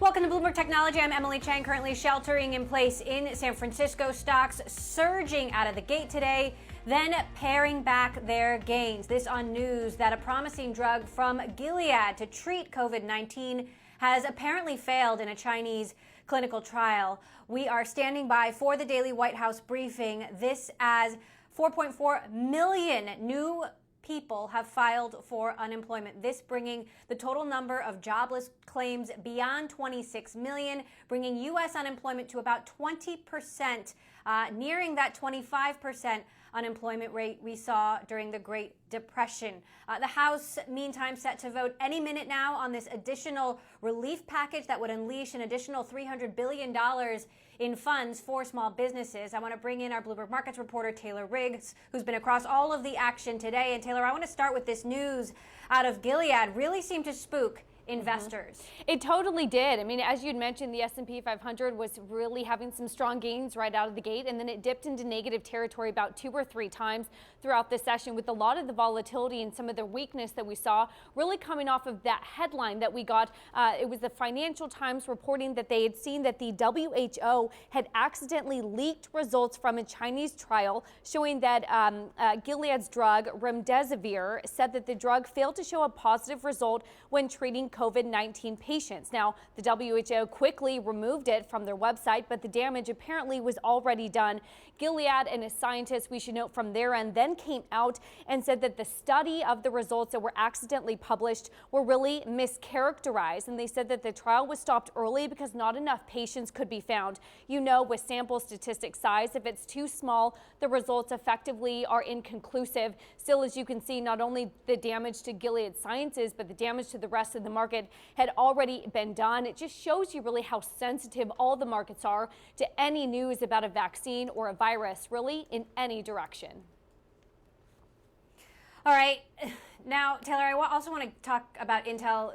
Welcome to Bloomberg Technology. I'm Emily Chang, currently sheltering in place in San Francisco. Stocks surging out of the gate today, then paring back their gains. This on news that a promising drug from Gilead to treat COVID-19 has apparently failed in a Chinese clinical trial. We are standing by for the daily White House briefing. This as 4.4 million new people have filed for unemployment. This bringing the total number of jobless claims beyond 26 million, bringing U.S. unemployment to about 20%, nearing that 25% unemployment rate we saw during the Great Depression. The House, meantime, set to vote any minute now on this additional relief package that would unleash an additional $300 billion in funds for small businesses. I want to bring in our Bloomberg Markets reporter, Taylor Riggs, who's been across all of the action today. And Taylor, I want to start with this news out of Gilead. Really seemed to spook investors. It totally did. I mean, as you'd mentioned, the S&P 500 was really having some strong gains right out of the gate, and then it dipped into negative territory about 2 or 3 times throughout the session, with a lot of the volatility and some of the weakness that we saw really coming off of that headline that we got. It was the Financial Times reporting that they had seen that the WHO had accidentally leaked results from a Chinese trial showing that Gilead's drug remdesivir said that the drug failed to show a positive result when treating COVID-19 patients. Now, the WHO quickly removed it from their website, but the damage apparently was already done. Gilead and a scientist, we should note from their end, then came out and said that the study of the results that were accidentally published were really mischaracterized. And they said that the trial was stopped early because not enough patients could be found. You know, with sample statistic size, if it's too small, the results effectively are inconclusive. Still, as you can see, not only the damage to Gilead Sciences, but the damage to the rest of the market had already been done. It just shows you really how sensitive all the markets are to any news about a vaccine or a virus, really in any direction. All right. Now, Taylor, I also want to talk about Intel.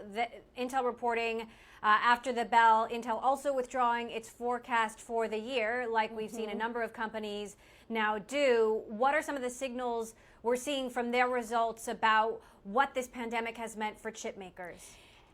Intel reporting after the bell, Intel also withdrawing its forecast for the year, like we've seen a number of companies now do. What are some of the signals we're seeing from their results about what this pandemic has meant for chip makers?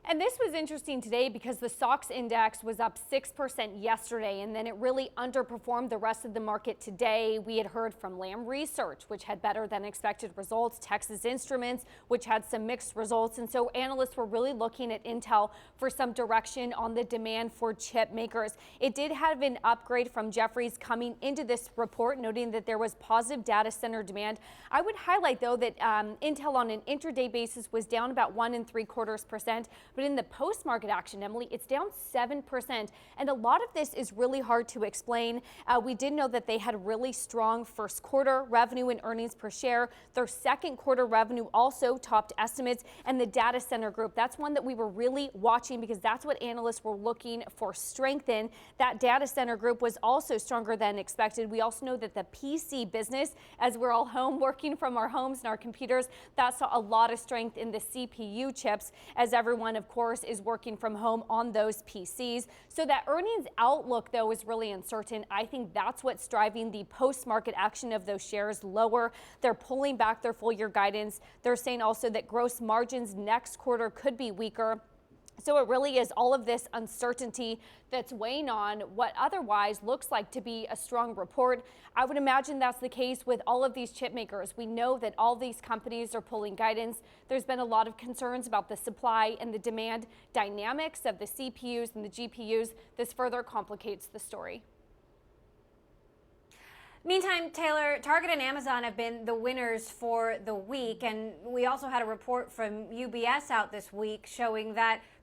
And this was interesting today because the SOX index was up 6% yesterday, and then it really underperformed the rest of the market today. We had heard from Lam Research, which had better than expected results, Texas Instruments, which had some mixed results. And so analysts were really looking at Intel for some direction on the demand for chip makers. It did have an upgrade from Jefferies coming into this report, noting that there was positive data center demand. I would highlight, though, that Intel on an intraday basis was down about 1 3/4%. But in the post-market action, Emily, it's down 7%. And a lot of this is really hard to explain. We did know that they had really strong first quarter revenue and earnings per share. Their second quarter revenue also topped estimates. And the data center group, that's one that we were really watching because that's what analysts were looking for strength in. That data center group was also stronger than expected. We also know that the PC business, as we're all home working from our homes and our computers, that saw a lot of strength in the CPU chips as everyone, of course, is working from home on those PCs. So that earnings outlook, though, is really uncertain. I think that's what's driving the post-market action of those shares lower. They're pulling back their full year guidance. They're saying also that gross margins next quarter could be weaker. So it really is all of this uncertainty that's weighing on what otherwise looks like to be a strong report. I would imagine that's the case with all of these chip makers. We know that all these companies are pulling guidance. There's been a lot of concerns about the supply and the demand dynamics of the CPUs and the GPUs. This further complicates the story. Meantime, Taylor, Target and Amazon have been the winners for the week. And we also had a report from UBS out this week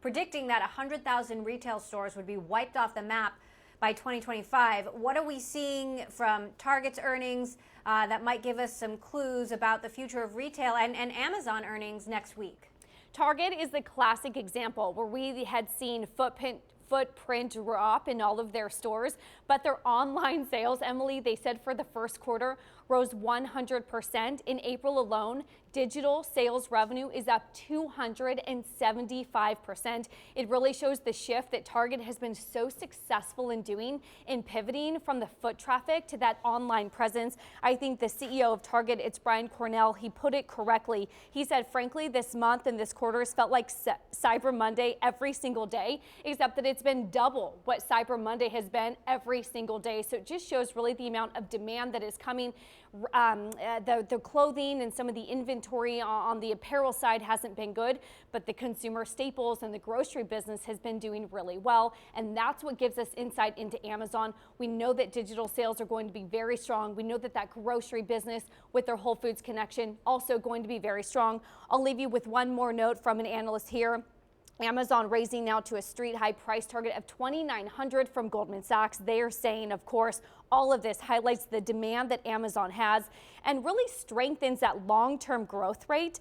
predicting that 100,000 retail stores would be wiped off the map by 2025. What are we seeing from Target's earnings that might give us some clues about the future of retail and Amazon earnings next week? Target is the classic example where we had seen footprint drop in all of their stores, but their online sales, Emily, they said for the first quarter rose 100%. In April alone, digital sales revenue is up 275%. It really shows the shift that Target has been so successful in doing in pivoting from the foot traffic to that online presence. I think the CEO of Target, it's Brian Cornell, he put it correctly. He said, frankly, this month and this quarter has felt like Cyber Monday every single day, except that it's been double what Cyber Monday has been every single day. So it just shows really the amount of demand that is coming. The clothing and some of the inventory on the apparel side hasn't been good, but the consumer staples and the grocery business has been doing really well. And that's what gives us insight into Amazon. We know that digital sales are going to be very strong. We know that that grocery business with their Whole Foods connection also going to be very strong. I'll leave you with one more note from an analyst here. Amazon raising now to a street high price target of $2,900 from Goldman Sachs. They are saying, of course, all of this highlights the demand that Amazon has and really strengthens that long-term growth rate.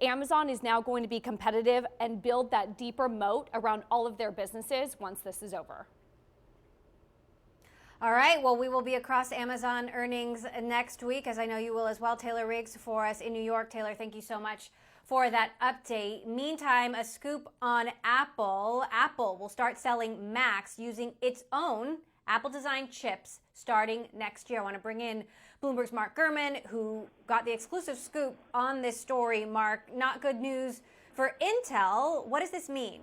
Amazon is now going to be competitive and build that deeper moat around all of their businesses once this is over. All right, well, we will be across Amazon earnings next week, as I know you will as well. Taylor Riggs for us in New York. Taylor, thank you so much for that update. Meantime, a scoop on Apple. Apple will start selling Macs using its own Apple-designed chips starting next year. I want to bring in Bloomberg's Mark Gurman, who got the exclusive scoop on this story. Mark, not good news for Intel. What does this mean?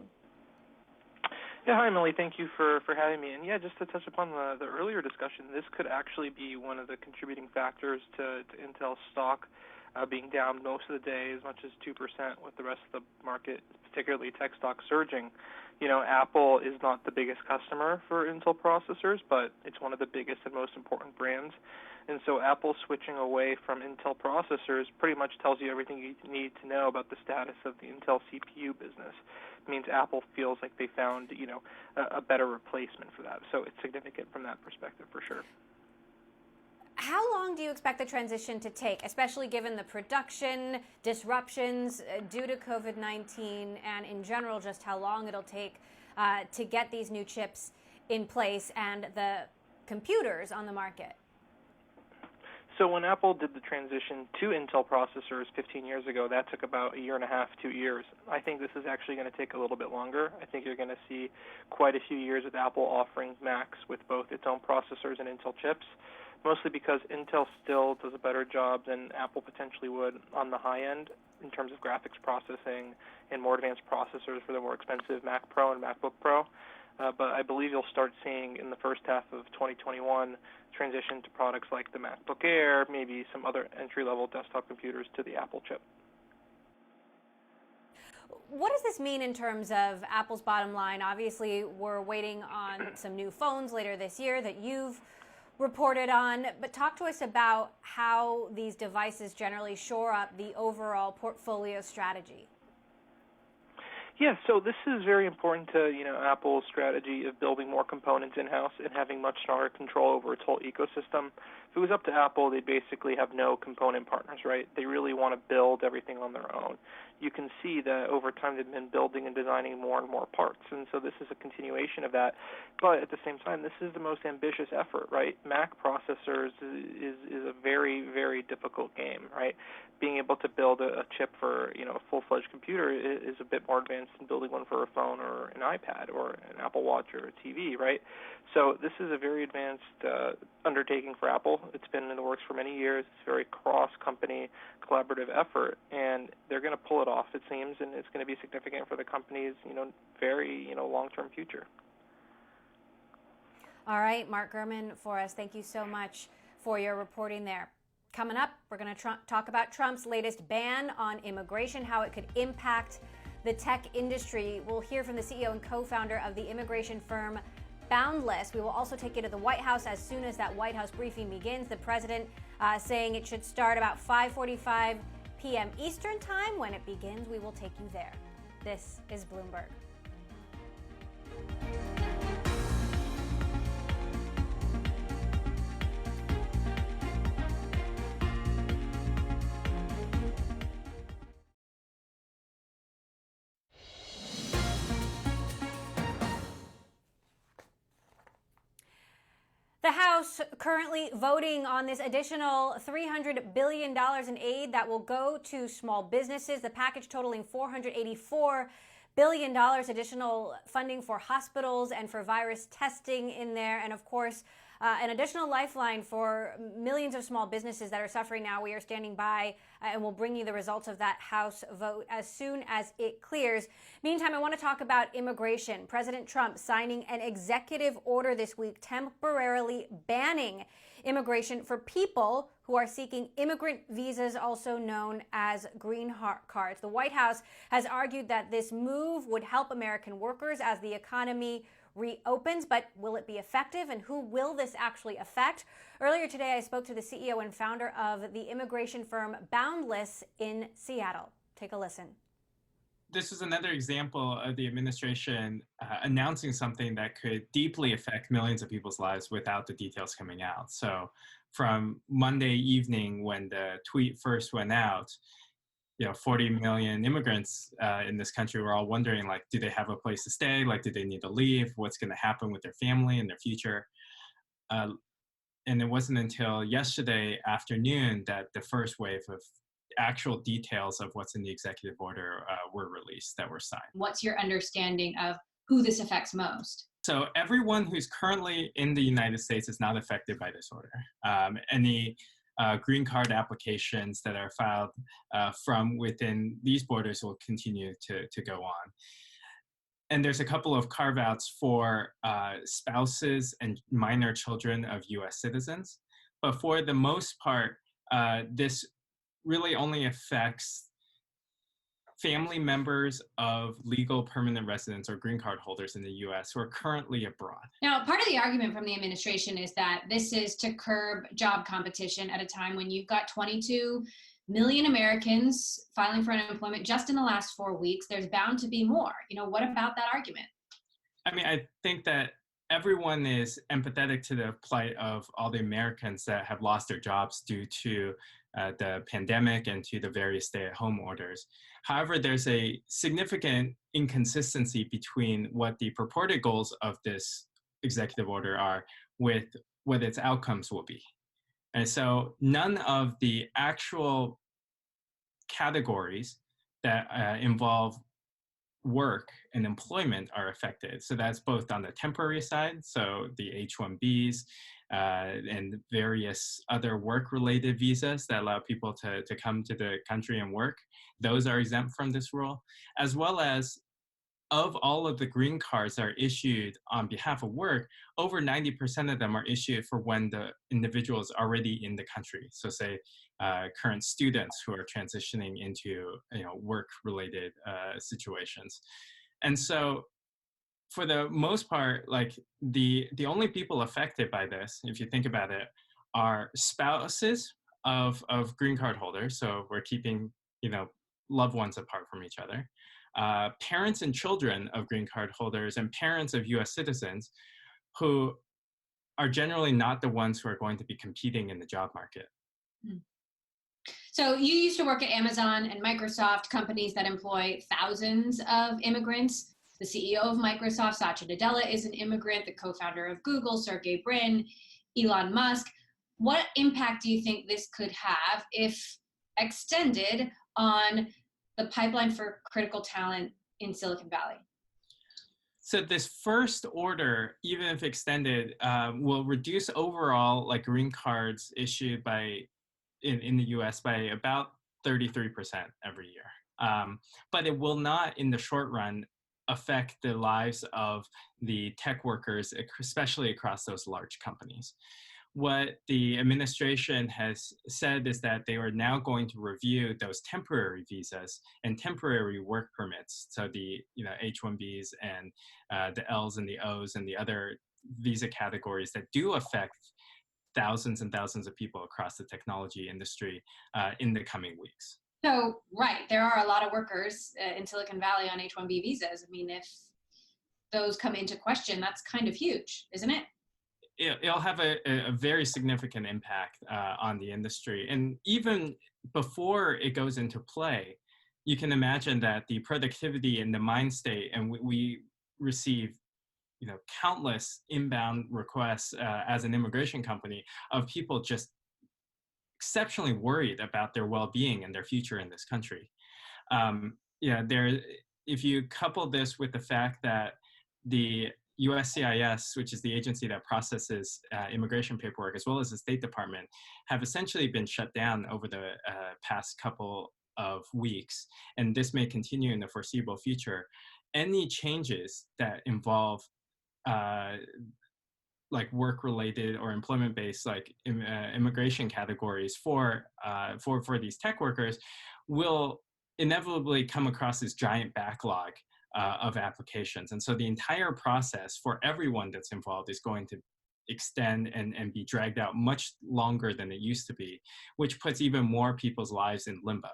Yeah, hi, Emily. Thank you for having me. And yeah, just to touch upon the earlier discussion, this could actually be one of the contributing factors to Intel's stock being down most of the day, as much as 2%, with the rest of the market, particularly tech stocks, surging. You know, Apple is not the biggest customer for Intel processors, but it's one of the biggest and most important brands. And so Apple switching away from Intel processors pretty much tells you everything you need to know about the status of the Intel CPU business. It means Apple feels like they found, a better replacement for that. So it's significant from that perspective, for sure. How long do you expect the transition to take, especially given the production disruptions due to COVID-19 and in general just how long it'll take to get these new chips in place and the computers on the market? So when Apple did the transition to Intel processors 15 years ago, that took about a year and a half, 2 years. I think this is actually going to take a little bit longer. I think you're going to see quite a few years with Apple offering Macs with both its own processors and Intel chips, mostly because Intel still does a better job than Apple potentially would on the high end in terms of graphics processing and more advanced processors for the more expensive Mac Pro and MacBook Pro. But I believe you'll start seeing in the first half of 2021 transition to products like the MacBook Air, maybe some other entry-level desktop computers to the Apple chip. What does this mean in terms of Apple's bottom line? Obviously, we're waiting on some new phones later this year that you've reported on, but talk to us about how these devices generally shore up the overall portfolio strategy. Yeah, so this is very important to, Apple's strategy of building more components in-house and having much stronger control over its whole ecosystem. If it was up to Apple, they'd basically have no component partners, right? They really want to build everything on their own. You can see that over time they've been building and designing more and more parts, and so this is a continuation of that. But at the same time, this is the most ambitious effort, right? Mac processors is a very, very difficult game, right? Being able to build a chip for, a full-fledged computer is a bit more advanced than building one for a phone or an iPad or an Apple Watch or a TV, right? So this is a very advanced undertaking for Apple. It's been in the works for many years. It's a very cross-company collaborative effort, and they're going to pull it off, it seems, and it's going to be significant for the company's, very, long-term future. All right, Mark Gurman for us. Thank you so much for your reporting there. Coming up, we're going to talk about Trump's latest ban on immigration, how it could impact the tech industry. We'll hear from the CEO and co-founder of the immigration firm Boundless. We will also take you to the White House as soon as that White House briefing begins. The president saying it should start about 5:45 p.m. Eastern time. When it begins, we will take you there. This is Bloomberg. The House currently voting on this additional $300 billion in aid that will go to small businesses. The package totaling $484 billion, additional funding for hospitals and for virus testing in there. And of course, an additional lifeline for millions of small businesses that are suffering now. We are standing by and we'll bring you the results of that House vote as soon as it clears. Meantime, I want to talk about immigration. President Trump signing an executive order this week temporarily banning immigration for people who are seeking immigrant visas, also known as green cards. The White House has argued that this move would help American workers as the economy reopens, but will it be effective, and who will this actually affect? Earlier today, I spoke to the CEO and founder of the immigration firm Boundless in Seattle. Take a listen. This is another example of the administration announcing something that could deeply affect millions of people's lives without the details coming out. So from Monday evening, when the tweet first went out, 40 million immigrants in this country were all wondering, like, do they have a place to stay? Like, do they need to leave? What's going to happen with their family and their future? And it wasn't until yesterday afternoon that the first wave of actual details of what's in the executive order were released, that were signed. What's your understanding of who this affects most? So everyone who's currently in the United States is not affected by this order. Any green card applications that are filed from within these borders will continue to go on. And there's a couple of carve-outs for spouses and minor children of U.S. citizens. But for the most part, this really only affects family members of legal permanent residents or green card holders in the U.S. who are currently abroad. Now, part of the argument from the administration is that this is to curb job competition at a time when you've got 22 million Americans filing for unemployment just in the last 4 weeks. There's bound to be more. What about that argument? I mean, I think that everyone is empathetic to the plight of all the Americans that have lost their jobs due to the pandemic and to the various stay-at-home orders. However, there's a significant inconsistency between what the purported goals of this executive order are with what its outcomes will be. And so none of the actual categories that involve work and employment are affected. So that's both on the temporary side, so the H-1Bs and various other work-related visas that allow people to come to the country and work. Those are exempt from this rule, as well as of all of the green cards that are issued on behalf of work, over 90% of them are issued for when the individual is already in the country. So say current students who are transitioning into work-related situations. And so for the most part, like the only people affected by this, if you think about it, are spouses of green card holders. So we're keeping loved ones apart from each other. Parents and children of green card holders and parents of U.S. citizens who are generally not the ones who are going to be competing in the job market. So you used to work at Amazon and Microsoft, companies that employ thousands of immigrants. The CEO of Microsoft, Satya Nadella, is an immigrant, the co-founder of Google, Sergey Brin, Elon Musk. What impact do you think this could have if extended on the pipeline for critical talent in Silicon Valley? So this first order, even if extended, will reduce overall green cards issued in the U.S. by about 33% every year. But it will not, in the short run, affect the lives of the tech workers, especially across those large companies. What the administration has said is that they are now going to review those temporary visas and temporary work permits. So the H-1Bs and the Ls and the Os and the other visa categories that do affect thousands and thousands of people across the technology industry in the coming weeks. So, right, there are a lot of workers in Silicon Valley on H-1B visas. I mean, if those come into question, that's kind of huge, isn't it? It'll have a very significant impact on the industry. And even before it goes into play, you can imagine that the productivity and the mind state, and we receive countless inbound requests as an immigration company of people just exceptionally worried about their well-being and their future in this country. If you couple this with the fact that the USCIS, which is the agency that processes immigration paperwork, as well as the State Department, have essentially been shut down over the past couple of weeks, and this may continue in the foreseeable future. Any changes that involve like work-related or employment-based, like immigration categories for these tech workers, will inevitably come across this giant backlog of applications. And so the entire process for everyone that's involved is going to extend and be dragged out much longer than it used to be, which puts even more people's lives in limbo.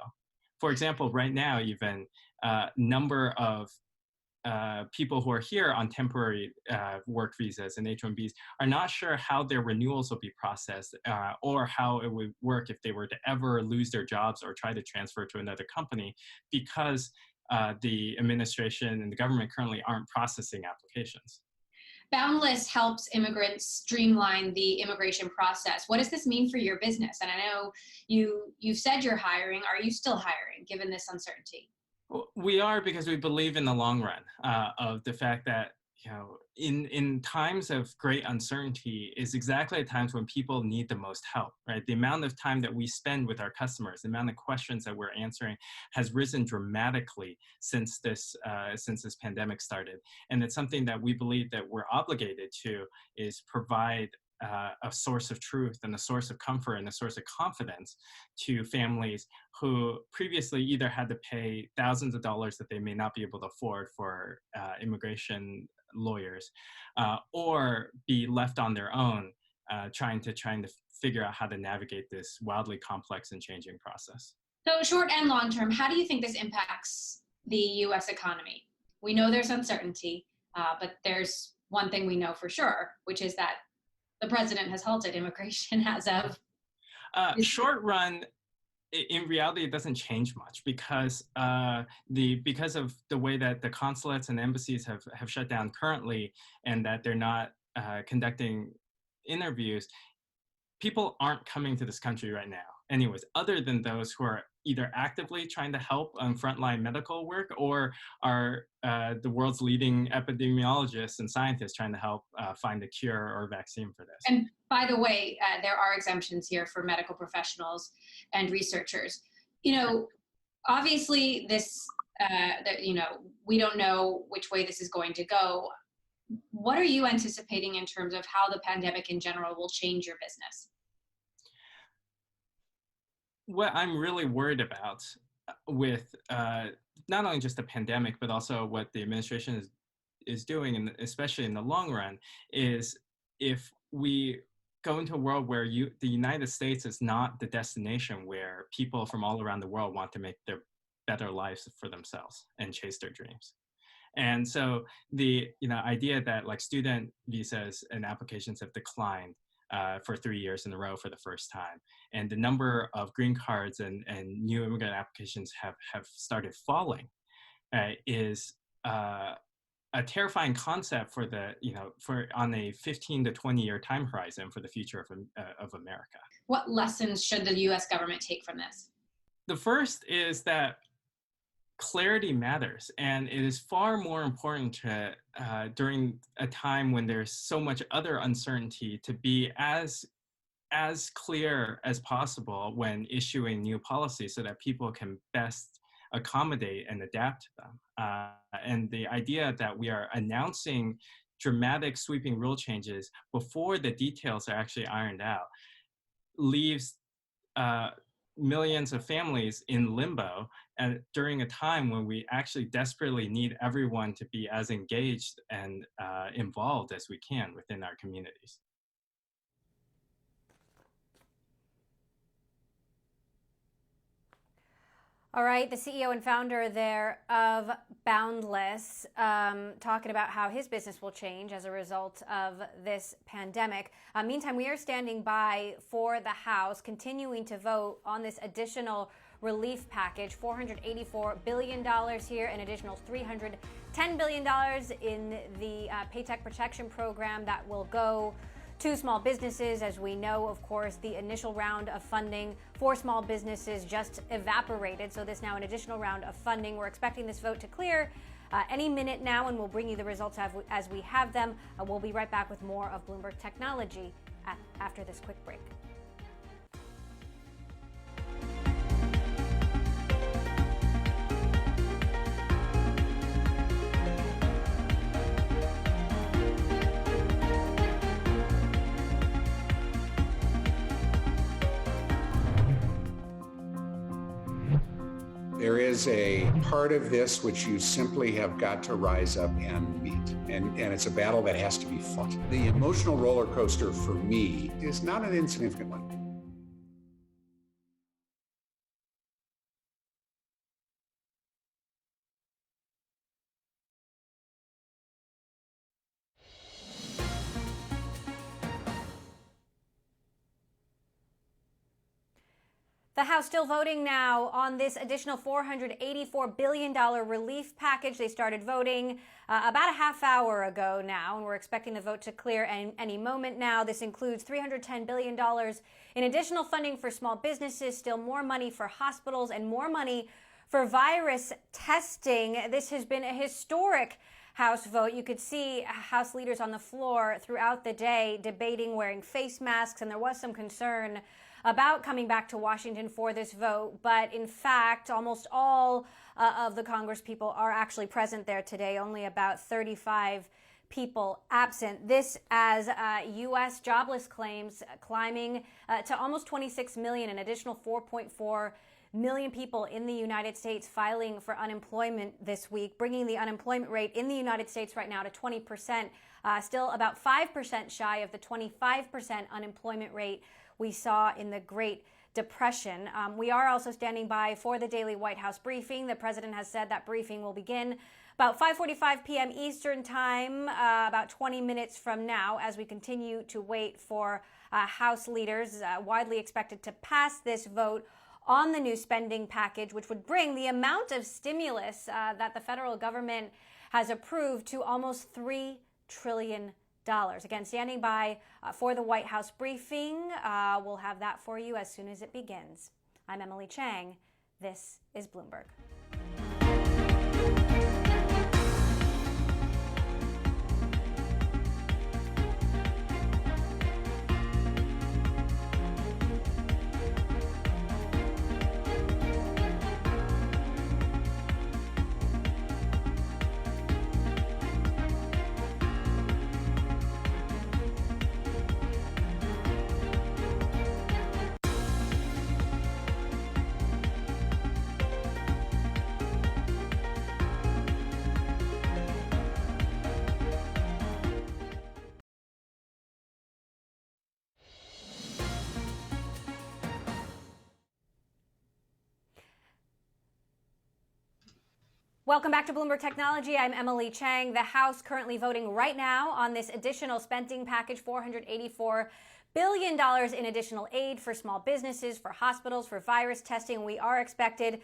For example, right now, even number of people who are here on temporary work visas and H-1Bs are not sure how their renewals will be processed or how it would work if they were to ever lose their jobs or try to transfer to another company, because the administration and the government currently aren't processing applications. Boundless helps immigrants streamline the immigration process. What does this mean for your business? And I know you've said you're hiring. Are you still hiring given this uncertainty? We are, because we believe in the long run of the fact that, you know, in times of great uncertainty is exactly at times when people need the most help, right? The amount of time that we spend with our customers, the amount of questions that we're answering has risen dramatically since this pandemic started. And it's something that we believe that we're obligated to is provide a source of truth and a source of comfort and a source of confidence to families who previously either had to pay thousands of dollars that they may not be able to afford for immigration lawyers, or be left on their own trying to figure out how to navigate this wildly complex and changing process. So short and long term, how do you think this impacts the U.S. economy? We know there's uncertainty, but there's one thing we know for sure, which is that the president has halted immigration as of short run. In reality, it doesn't change much because because of the way that the consulates and embassies have shut down currently, and that they're not conducting interviews. People aren't coming to this country right now, anyways, other than those who are either actively trying to help on frontline medical work or are the world's leading epidemiologists and scientists trying to help find a cure or vaccine for this. And by the way, there are exemptions here for medical professionals and researchers. You know, obviously this, you know, we don't know which way this is going to go. What are you anticipating in terms of how the pandemic in general will change your business? What I'm really worried about with not only just the pandemic, but also what the administration is doing, and especially in the long run, is if we go into a world where the United States is not the destination where people from all around the world want to make their better lives for themselves and chase their dreams. And so the idea that like student visas and applications have declined for 3 years in a row for the first time, and the number of green cards and new immigrant applications have started falling, is a terrifying concept for on a 15 to 20 year time horizon for the future of America. What lessons should the U.S. government take from this? The first is that clarity matters, and it is far more important to during a time when there's so much other uncertainty to be as clear as possible when issuing new policies so that people can best accommodate and adapt to them. And the idea that we are announcing dramatic sweeping rule changes before the details are actually ironed out leaves millions of families in limbo, and during a time when we actually desperately need everyone to be as engaged and involved as we can within our communities. All right, the CEO and founder there of Boundless, talking about how his business will change as a result of this pandemic. Meantime, we are standing by for the House, continuing to vote on this additional relief package, $484 billion here, an additional $310 billion in the Paycheck Protection Program that will go to small businesses. As we know, of course, the initial round of funding for small businesses just evaporated. So this now an additional round of funding. We're expecting this vote to clear any minute now, and we'll bring you the results as we have them. We'll be right back with more of Bloomberg Technology after this quick break. There is a part of this which you simply have got to rise up and meet. And it's a battle that has to be fought. The emotional roller coaster for me is not an insignificant one. The House still voting now on this additional $484 billion relief package. They started voting about a half hour ago now, and we're expecting the vote to clear any moment now. This includes $310 billion in additional funding for small businesses, still more money for hospitals, and more money for virus testing. This has been a historic House vote. You could see House leaders on the floor throughout the day debating wearing face masks, and there was some concern about coming back to Washington for this vote. But in fact, almost all of the Congress people are actually present there today, only about 35 people absent. This as U.S. jobless claims climbing to almost 26 million, an additional 4.4 million people in the United States filing for unemployment this week, bringing the unemployment rate in the United States right now to 20%, still about 5% shy of the 25% unemployment rate we saw in the Great Depression. We are also standing by for the daily White House briefing. The president has said that briefing will begin about 5:45 p.m. Eastern time, about 20 minutes from now, as we continue to wait for House leaders widely expected to pass this vote on the new spending package, which would bring the amount of stimulus that the federal government has approved to almost $3 trillion. Again, standing by for the White House briefing. We'll have that for you as soon as it begins. I'm Emily Chang. This is Bloomberg. Welcome back to Bloomberg Technology. I'm Emily Chang. The House currently voting right now on this additional spending package, $484 billion in additional aid for small businesses, for hospitals, for virus testing. We are expected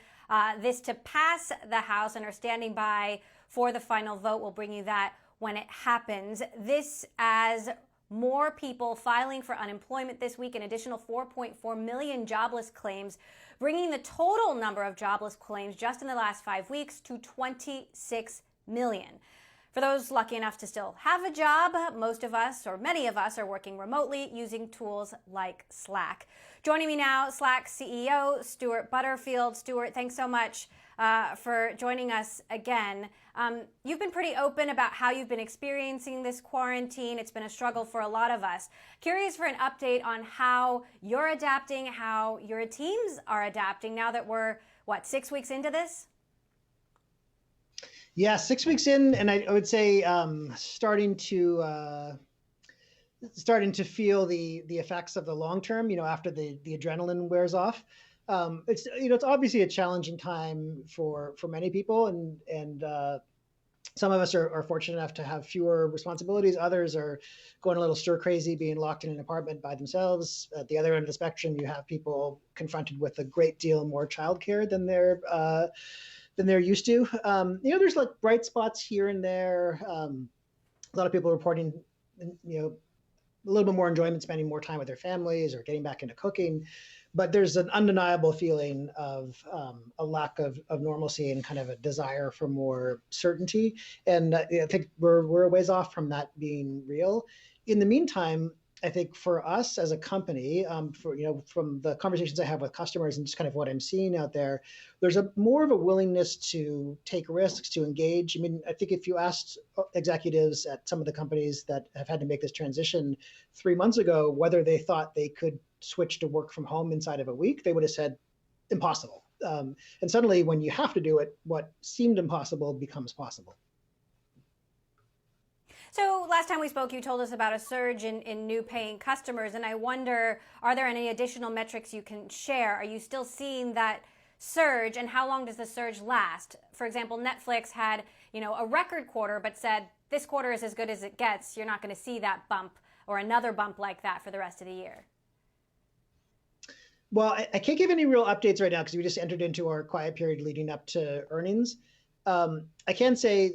this to pass the House and are standing by for the final vote. We'll bring you that when it happens. This as more people filing for unemployment this week, an additional 4.4 million jobless claims, bringing the total number of jobless claims just in the last 5 weeks to 26 million. For those lucky enough to still have a job, most of us, or many of us, are working remotely using tools like Slack. Joining me now, Slack CEO Stuart Butterfield. Stuart, thanks so much for joining us again. You've been pretty open about how you've been experiencing this quarantine. It's been a struggle for a lot of us. Curious for an update on how you're adapting, how your teams are adapting now that we're, 6 weeks into this? Yeah, 6 weeks in, and I would say starting to feel the effects of the long term. After the adrenaline wears off. It's obviously a challenging time for many people, and some of us are fortunate enough to have fewer responsibilities. Others are going a little stir crazy, being locked in an apartment by themselves. At the other end of the spectrum, you have people confronted with a great deal more childcare than they're used to. There's like bright spots here and there. A lot of people reporting, a little bit more enjoyment, spending more time with their families or getting back into cooking. But there's an undeniable feeling of a lack of normalcy and kind of a desire for more certainty. And I think we're a ways off from that being real. In the meantime, I think for us as a company, from the conversations I have with customers and just kind of what I'm seeing out there, there's more of a willingness to take risks, to engage. I mean, I think if you asked executives at some of the companies that have had to make this transition 3 months ago, whether they thought they could switch to work from home inside of a week, they would have said impossible. And suddenly when you have to do it, what seemed impossible becomes possible. So last time we spoke, you told us about a surge in new paying customers, and I wonder, are there any additional metrics you can share? Are you still seeing that surge, and how long does the surge last? For example, Netflix had, a record quarter, but said this quarter is as good as it gets. You're not going to see that bump or another bump like that for the rest of the year. Well, I can't give any real updates right now because we just entered into our quiet period leading up to earnings. I can say,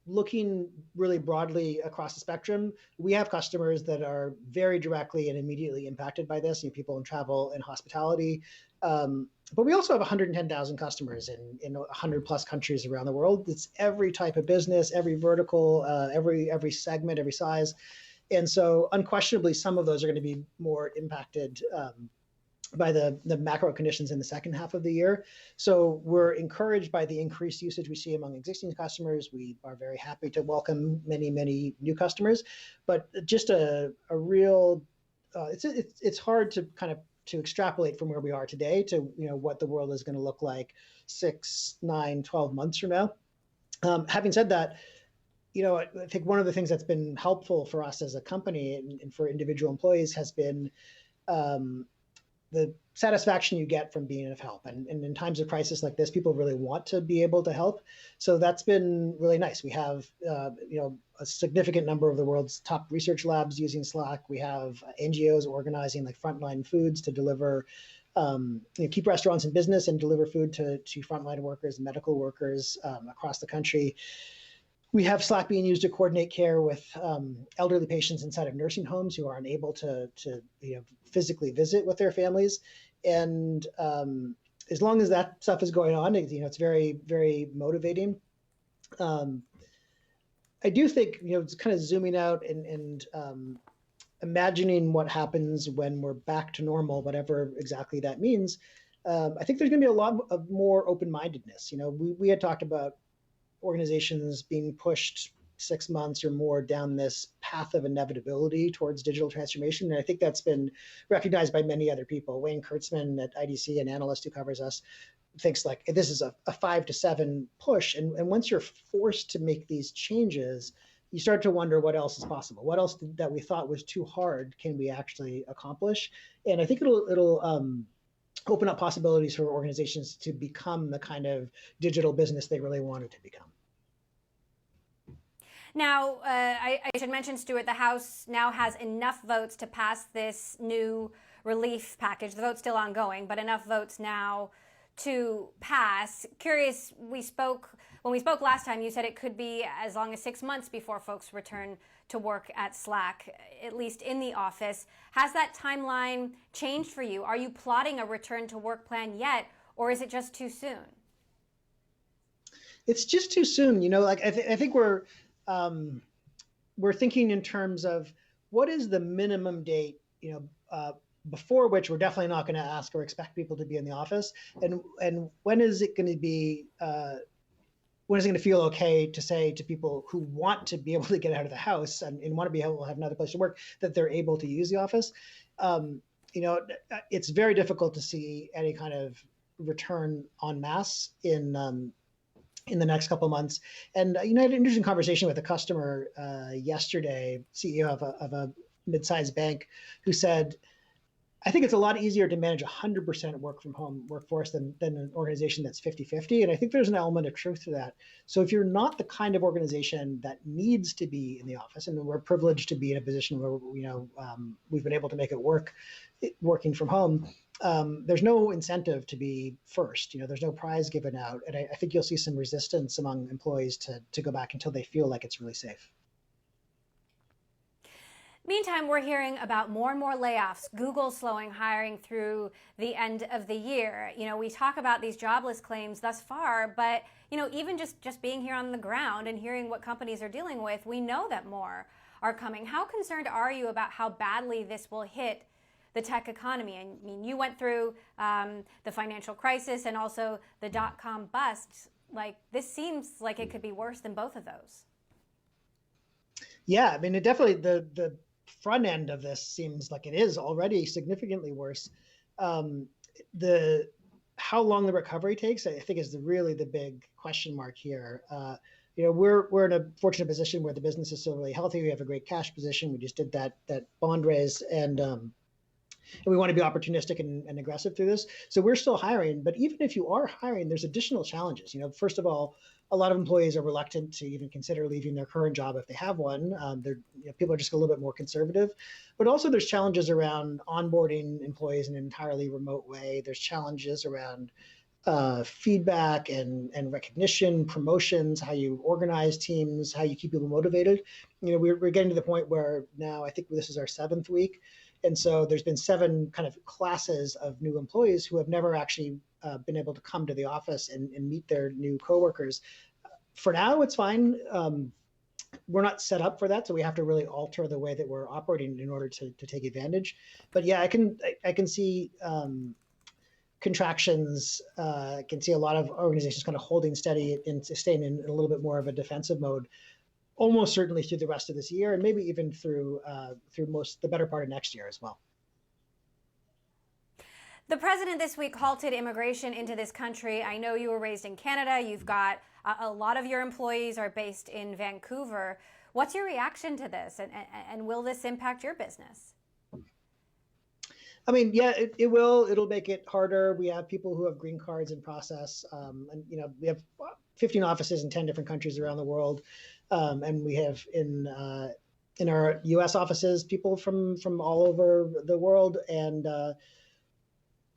looking really broadly across the spectrum, we have customers that are very directly and immediately impacted by this, people in travel and hospitality. But we also have 110,000 customers in 100 plus countries around the world. It's every type of business, every vertical, every segment, every size. And so unquestionably, some of those are going to be more impacted by the macro conditions in the second half of the year. So we're encouraged by the increased usage we see among existing customers. We are very happy to welcome many, many new customers, but just a real, it's hard to kind of to extrapolate from where we are today to, what the world is going to look like 6, 9, 12 months from now. Having said that, I think one of the things that's been helpful for us as a company and for individual employees has been the satisfaction you get from being of help. And in times of crisis like this, people really want to be able to help. So that's been really nice. We have, a significant number of the world's top research labs using Slack. We have NGOs organizing like Frontline Foods to deliver, keep restaurants in business and deliver food to frontline workers and medical workers across the country. We have Slack being used to coordinate care with elderly patients inside of nursing homes who are unable to physically visit with their families. And as long as that stuff is going on, it's very, very motivating. I do think, it's kind of zooming out and imagining what happens when we're back to normal, whatever exactly that means. I think there's going to be a lot of more open-mindedness. We had talked about organizations being pushed 6 months or more down this path of inevitability towards digital transformation. And I think that's been recognized by many other people. Wayne Kurtzman at IDC, an analyst who covers us, thinks like this is a 5 to 7 push. And once you're forced to make these changes, you start to wonder what else is possible. What else that we thought was too hard can we actually accomplish? And I think it'll open up possibilities for organizations to become the kind of digital business they really wanted to become. Now, I should mention, Stuart, the House now has enough votes to pass this new relief package. The vote's still ongoing, but enough votes now to pass. Curious, when we spoke last time, you said it could be as long as 6 months before folks return to work at Slack, at least in the office. Has that timeline changed for you? Are you plotting a return to work plan yet, or is it just too soon? It's just too soon. I think we're thinking in terms of what is the minimum date, before which we're definitely not going to ask or expect people to be in the office, and when is it going to be when is it going to feel okay to say to people who want to be able to get out of the house and want to be able to have another place to work that they're able to use the office? It's very difficult to see any kind of return en masse in the next couple of months. And I had an interesting conversation with a customer yesterday, CEO of a mid-sized bank, who said, I think it's a lot easier to manage 100% work from home workforce than an organization that's 50-50. And I think there's an element of truth to that. So if you're not the kind of organization that needs to be in the office, and we're privileged to be in a position where we've been able to make it work, working from home, there's no incentive to be first. There's no prize given out. And I think you'll see some resistance among employees to go back until they feel like it's really safe. Meantime, we're hearing about more and more layoffs, Google slowing hiring through the end of the year. We talk about these jobless claims thus far, but even just being here on the ground and hearing what companies are dealing with, we know that more are coming. How concerned are you about how badly this will hit the tech economy? I mean, you went through the financial crisis and also the dot-com bust. This seems like it could be worse than both of those. Yeah, I mean, it definitely, the front end of this seems like it is already significantly worse. How long the recovery takes, I think, is really the big question mark here. We're in a fortunate position where the business is still really healthy. We have a great cash position. We just did that bond raise, and we want to be opportunistic and aggressive through this. So we're still hiring, but even if you are hiring, there's additional challenges. First of all, a lot of employees are reluctant to even consider leaving their current job if they have one. People are just a little bit more conservative, but also there's challenges around onboarding employees in an entirely remote way. There's challenges around feedback and recognition, promotions, how you organize teams, how you keep people motivated. We're getting to the point where now I think this is our 7th week. And so there's been 7 kind of classes of new employees who have never actually been able to come to the office and meet their new coworkers. For now, it's fine. We're not set up for that, so we have to really alter the way that we're operating in order to take advantage. But yeah, I can see contractions. I can see a lot of organizations kind of holding steady and staying in a little bit more of a defensive mode, almost certainly through the rest of this year, and maybe even through the better part of next year as well. The president this week halted immigration into this country. I know you were raised in Canada. You've got a lot of your employees are based in Vancouver. What's your reaction to this, and will this impact your business? I mean, yeah, it will. It'll make it harder. We have people who have green cards in process, and we have 15 offices in 10 different countries around the world, and we have in our U.S. offices people from all over the world. And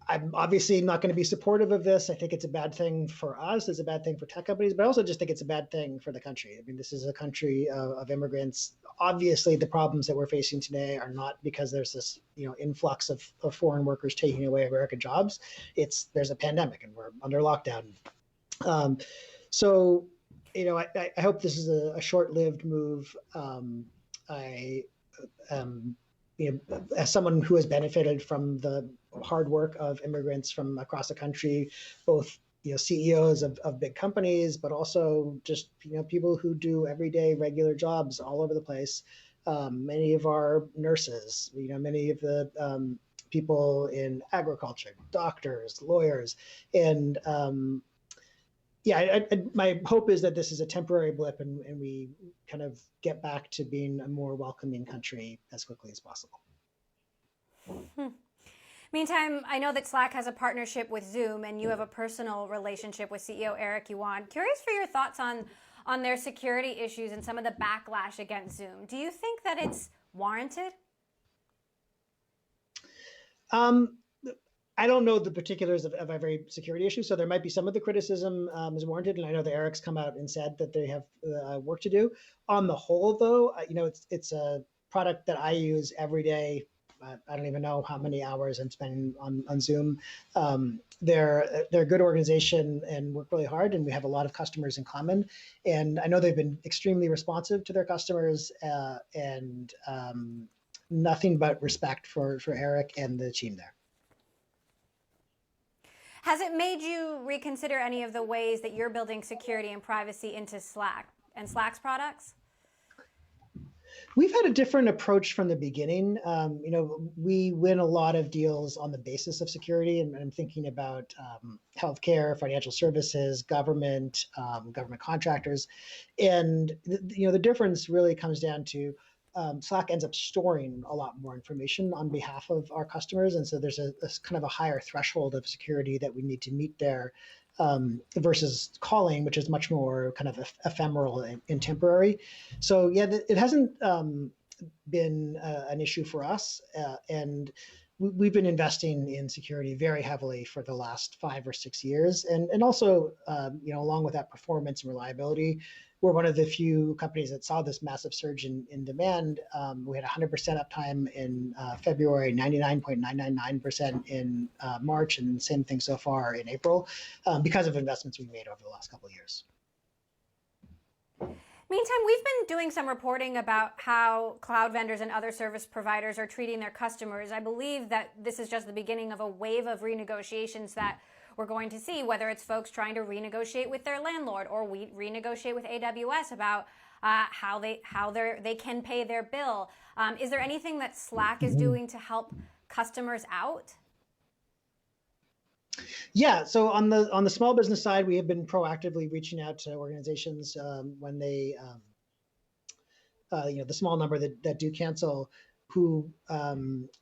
I'm obviously not going to be supportive of this. I think it's a bad thing for us. It's a bad thing for tech companies, but I also just think it's a bad thing for the country. I mean, this is a country of immigrants. Obviously, the problems that we're facing today are not because there's this influx of foreign workers taking away American jobs. There's a pandemic and we're under lockdown. So, I hope this is a short-lived move. As someone who has benefited from the hard work of immigrants from across the country, both CEOs of big companies, but also just people who do everyday regular jobs all over the place. Many of our nurses, many of the people in agriculture, doctors, lawyers, and my hope is that this is a temporary blip and we kind of get back to being a more welcoming country as quickly as possible. Meantime, I know that Slack has a partnership with Zoom, and you have a personal relationship with CEO Eric Yuan. Curious for your thoughts on their security issues and some of the backlash against Zoom. Do you think that it's warranted? I don't know the particulars of every security issue, so there might be some of the criticism is warranted, and I know that Eric's come out and said that they have work to do. On the whole, though, it's a product that I use every day. I don't even know how many hours I'm spending on Zoom. They're a good organization and work really hard, and we have a lot of customers in common. And I know they've been extremely responsive to their customers, and nothing but respect for Eric and the team there. Has it made you reconsider any of the ways that you're building security and privacy into Slack and Slack's products? We've had a different approach from the beginning. We win a lot of deals on the basis of security, and I'm thinking about healthcare, financial services, government contractors, and the difference really comes down to Slack ends up storing a lot more information on behalf of our customers, and so there's a kind of a higher threshold of security that we need to meet there. Versus calling, which is much more kind of ephemeral and temporary. So yeah, it hasn't been an issue for us, and we've been investing in security very heavily for the last 5 or 6 years, and also along with that performance and reliability, we're one of the few companies that saw this massive surge in demand. We had 100% uptime in February, 99.999% in March, and same thing so far in April, because of investments we made over the last couple of years. Meantime, we've been doing some reporting about how cloud vendors and other service providers are treating their customers. I believe that this is just the beginning of a wave of renegotiations that we're going to see, whether it's folks trying to renegotiate with their landlord or we renegotiate with AWS about how they can pay their bill. Is there anything that Slack is doing to help customers out? Yeah, so on the small business side, we have been proactively reaching out to organizations when they, the small number that do cancel, who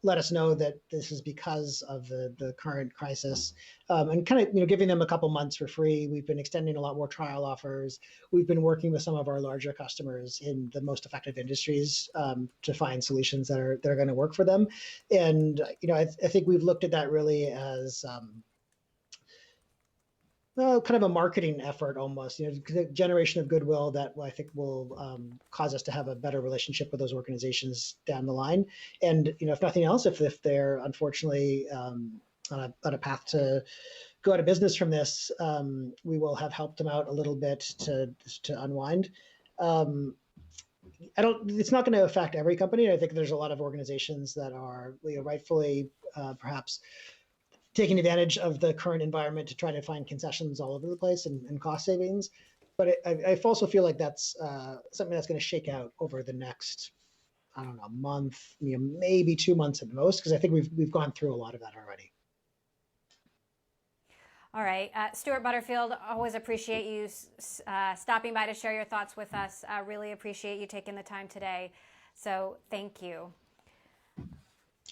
let us know that this is because of the current crisis, and kind of giving them a couple months for free. We've been extending a lot more trial offers. We've been working with some of our larger customers in the most effective industries to find solutions that are going to work for them. And I think we've looked at that really as kind of a marketing effort almost, the generation of goodwill that I think will cause us to have a better relationship with those organizations down the line. And if nothing else, if they're unfortunately on a path to go out of business from this, we will have helped them out a little bit to unwind. It's not going to affect every company. I think there's a lot of organizations that are rightfully perhaps taking advantage of the current environment to try to find concessions all over the place and cost savings. But I also feel like that's something that's going to shake out over the next, I don't know, month, maybe 2 months at most, because I think we've gone through a lot of that already. All right. Stuart Butterfield, always appreciate you stopping by to share your thoughts with us. I really appreciate you taking the time today. So thank you.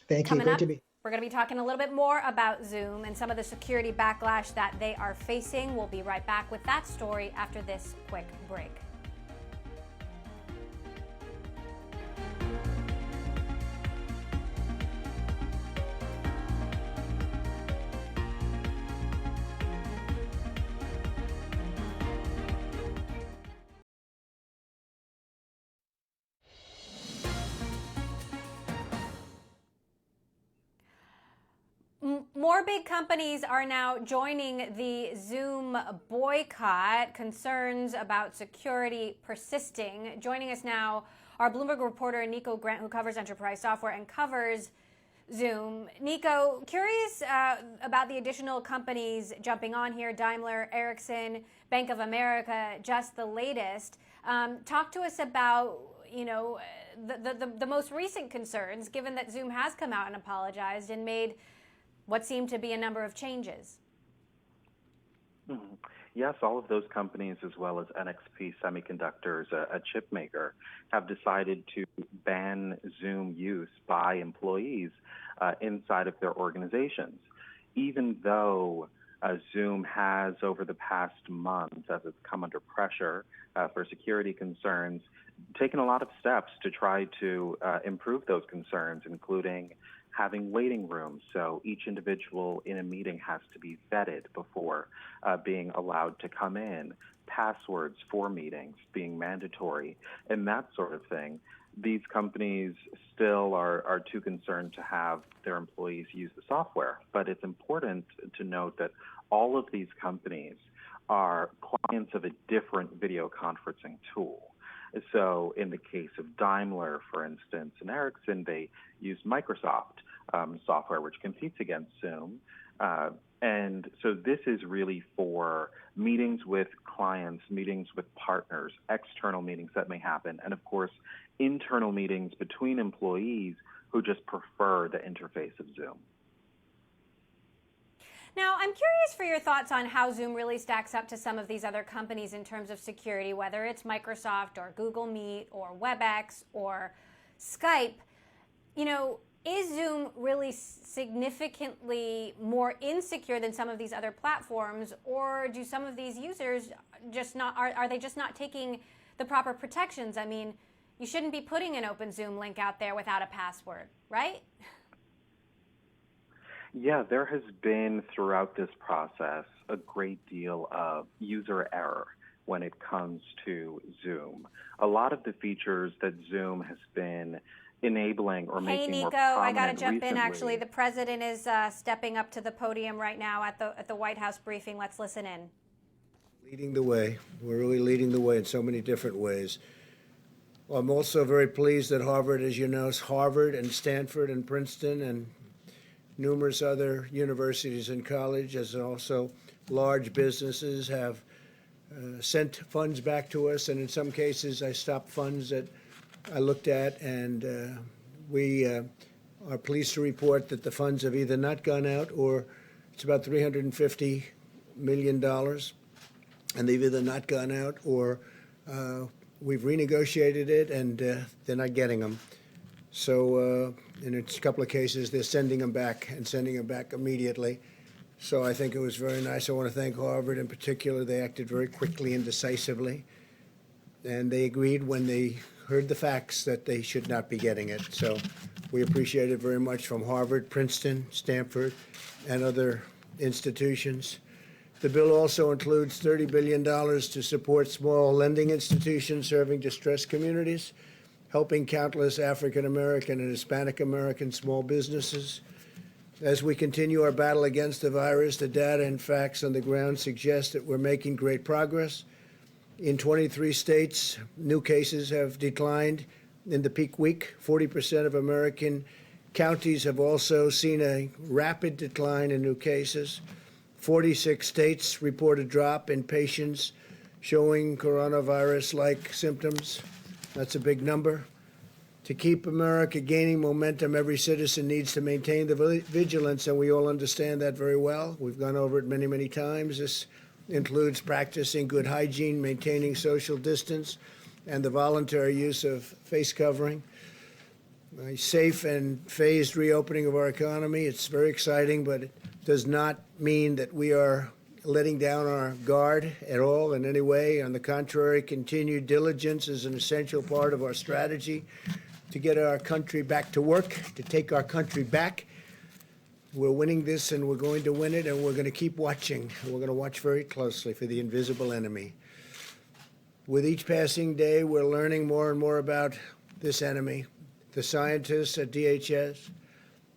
Thank you. Great to be. We're going to be talking a little bit more about Zoom and some of the security backlash that they are facing. We'll be right back with that story after this quick break. More big companies are now joining the Zoom boycott, concerns about security persisting. Joining us now, our Bloomberg reporter Nico Grant, who covers enterprise software and covers Zoom. Nico, curious about the additional companies jumping on here, Daimler, Ericsson, Bank of America, just the latest. Talk to us about the most recent concerns, given that Zoom has come out and apologized and made what seemed to be a number of changes. Yes, all of those companies, as well as NXP Semiconductors, a chip maker, have decided to ban Zoom use by employees inside of their organizations, even though Zoom has, over the past month, as it's come under pressure for security concerns, taken a lot of steps to try to improve those concerns, including having waiting rooms. So each individual in a meeting has to be vetted before being allowed to come in, passwords for meetings being mandatory, and that sort of thing. These companies still are too concerned to have their employees use the software. But it's important to note that all of these companies are clients of a different video conferencing tool. So in the case of Daimler, for instance, and Ericsson, they use Microsoft software, which competes against Zoom. And so this is really for meetings with clients, meetings with partners, external meetings that may happen, and of course, internal meetings between employees who just prefer the interface of Zoom. Now, I'm curious for your thoughts on how Zoom really stacks up to some of these other companies in terms of security, whether it's Microsoft or Google Meet or WebEx or Skype. Is Zoom really significantly more insecure than some of these other platforms, or do some of these users just not, are they just not taking the proper protections? I mean, you shouldn't be putting an open Zoom link out there without a password, right? Yeah, there has been throughout this process a great deal of user error when it comes to Zoom. A lot of the features that Zoom has been enabling or Hey, making more Nico, prominent I got to jump recently. in. Actually, the president is stepping up to the podium right now at the White House briefing. Let's listen in. Leading the way. We're really leading the way in so many different ways. Well, I'm also very pleased that Harvard, as you know, Harvard and Stanford and Princeton and numerous other universities and colleges, and also large businesses have sent funds back to us. And in some cases, I stopped funds that I looked at, and we are pleased to report that the funds have either not gone out, or it's about $350 million, and they've either not gone out, or we've renegotiated it, and they're not getting them. So in a couple of cases, they're sending them back and sending them back immediately. So I think it was very nice. I want to thank Harvard in particular. They acted very quickly and decisively, and they agreed when they heard the facts that they should not be getting it. So we appreciate it very much from Harvard, Princeton, Stanford, and other institutions. The bill also includes $30 billion to support small lending institutions serving distressed communities, helping countless African American and Hispanic American small businesses. As we continue our battle against the virus, the data and facts on the ground suggest that we're making great progress. In 23 states, new cases have declined in the peak week. 40% of American counties have also seen a rapid decline in new cases. 46 states report a drop in patients showing coronavirus-like symptoms. That's a big number. To keep America gaining momentum, every citizen needs to maintain the vigilance, and we all understand that very well. We've gone over it many, many times. This includes practicing good hygiene, maintaining social distance, and the voluntary use of face covering. A safe and phased reopening of our economy. It's very exciting, but it does not mean that we are letting down our guard at all in any way. On the contrary, continued diligence is an essential part of our strategy to get our country back to work, to take our country back. We're winning this, and we're going to win it, and we're going to keep watching. We're going to watch very closely for the invisible enemy. With each passing day, we're learning more and more about this enemy. The scientists at DHS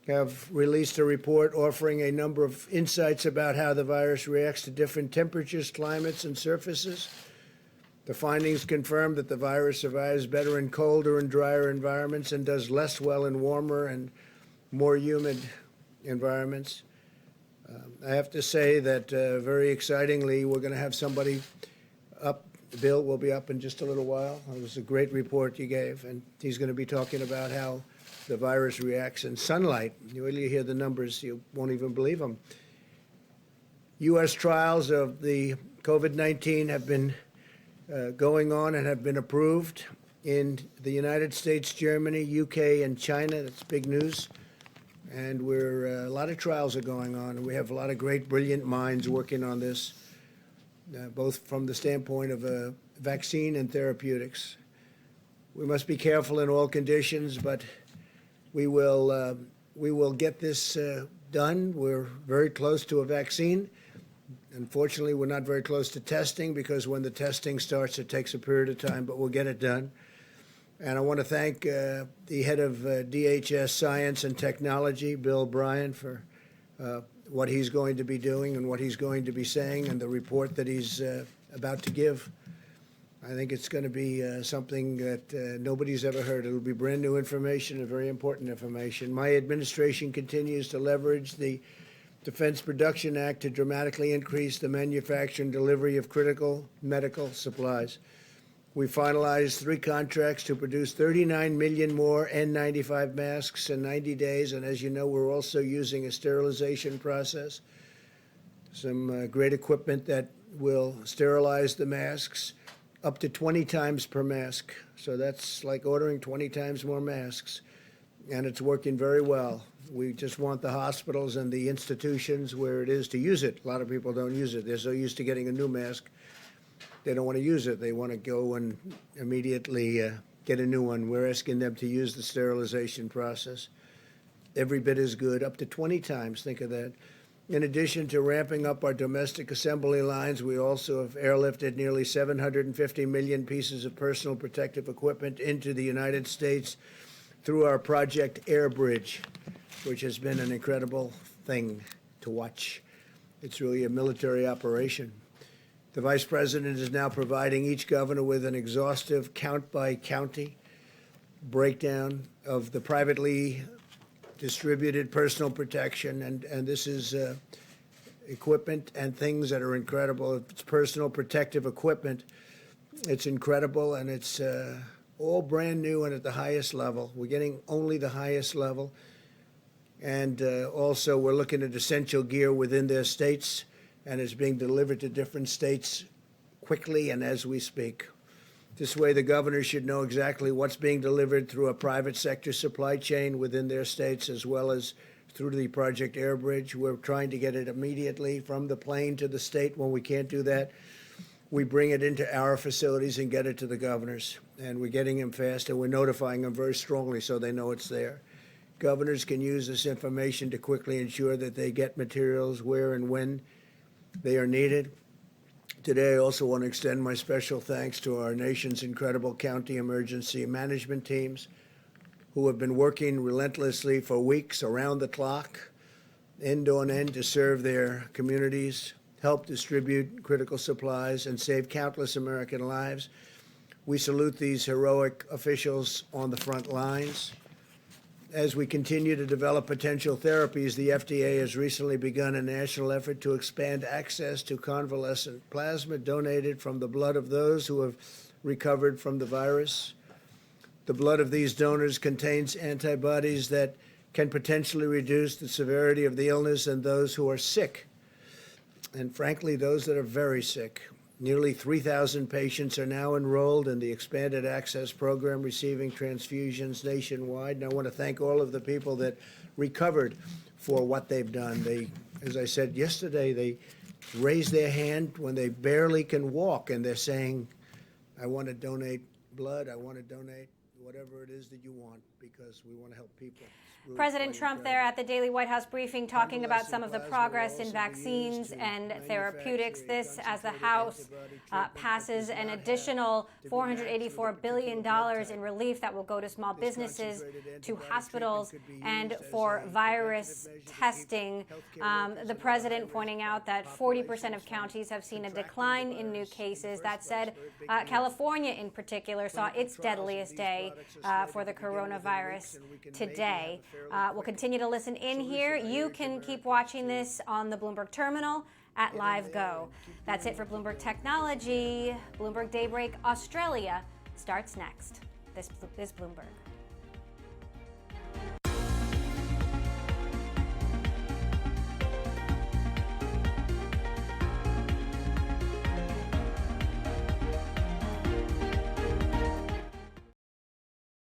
have released a report offering a number of insights about how the virus reacts to different temperatures, climates, and surfaces. The findings confirm that the virus survives better in colder and drier environments and does less well in warmer and more humid environments. I have to say that very excitingly, we're going to have somebody up. Bill will be up in just a little while. It was a great report you gave, and he's going to be talking about how the virus reacts in sunlight. You really hear the numbers, you won't even believe them. U.S. trials of the COVID-19 have been going on and have been approved in the United States, Germany, UK, and China. That's big news. And a lot of trials are going on, and we have a lot of great, brilliant minds working on this, both from the standpoint of vaccine and therapeutics. We must be careful in all conditions, but we will get this done. We're very close to a vaccine. Unfortunately, we're not very close to testing, because when the testing starts, it takes a period of time, but we'll get it done. And I want to thank the head of DHS Science and Technology, Bill Bryan, for what he's going to be doing and what he's going to be saying, and the report that he's about to give. I think it's going to be something that nobody's ever heard. It'll be brand new information and very important information. My administration continues to leverage the Defense Production Act to dramatically increase the manufacture and delivery of critical medical supplies. We finalized 3 contracts to produce 39 million more N95 masks in 90 days. And as you know, we're also using a sterilization process, some great equipment that will sterilize the masks up to 20 times per mask. So that's like ordering 20 times more masks. And it's working very well. We just want the hospitals and the institutions where it is to use it. A lot of people don't use it. They're so used to getting a new mask, they don't want to use it. They want to go and immediately get a new one. We're asking them to use the sterilization process. Every bit as good, up to 20 times, think of that. In addition to ramping up our domestic assembly lines, we also have airlifted nearly 750 million pieces of personal protective equipment into the United States through our Project Airbridge, which has been an incredible thing to watch. It's really a military operation. The Vice President is now providing each governor with an exhaustive count-by-county breakdown of the privately distributed personal protection, and this is equipment and things that are incredible. It's personal protective equipment. It's incredible, and it's all brand new and at the highest level. We're getting only the highest level. And also, we're looking at essential gear within their states, and it's being delivered to different states quickly and as we speak. This way, the governors should know exactly what's being delivered through a private sector supply chain within their states, as well as through the Project Airbridge. We're trying to get it immediately from the plane to the state. When we can't do that, we bring it into our facilities and get it to the governors. And we're getting them fast, and we're notifying them very strongly so they know it's there. Governors can use this information to quickly ensure that they get materials where and when they are needed. Today, I also want to extend my special thanks to our nation's incredible county emergency management teams who have been working relentlessly for weeks around the clock, end on end, to serve their communities, help distribute critical supplies, and save countless American lives. We salute these heroic officials on the front lines. As we continue to develop potential therapies, the FDA has recently begun a national effort to expand access to convalescent plasma donated from the blood of those who have recovered from the virus. The blood of these donors contains antibodies that can potentially reduce the severity of the illness in those who are sick, and frankly, those that are very sick. Nearly 3,000 patients are now enrolled in the Expanded Access Program, receiving transfusions nationwide. And I want to thank all of the people that recovered for what they've done. They, as I said yesterday, they raise their hand when they barely can walk, and they're saying, I want to donate blood, I want to donate whatever it is that you want, because we want to help people. Really President Trump there at the daily White House briefing talking about some of the progress in vaccines and therapeutics. This as the House passes an additional $484 billion in relief that will go to small businesses, to hospitals, and for virus testing. The president pointing out that 40% of counties have seen a decline in new cases. That said, California in particular saw its deadliest day for the coronavirus today. We'll continue to listen in here. You can keep watching this on the Bloomberg terminal at LiveGo. That's it for Bloomberg Technology. Bloomberg Daybreak Australia starts next. This Bloomberg.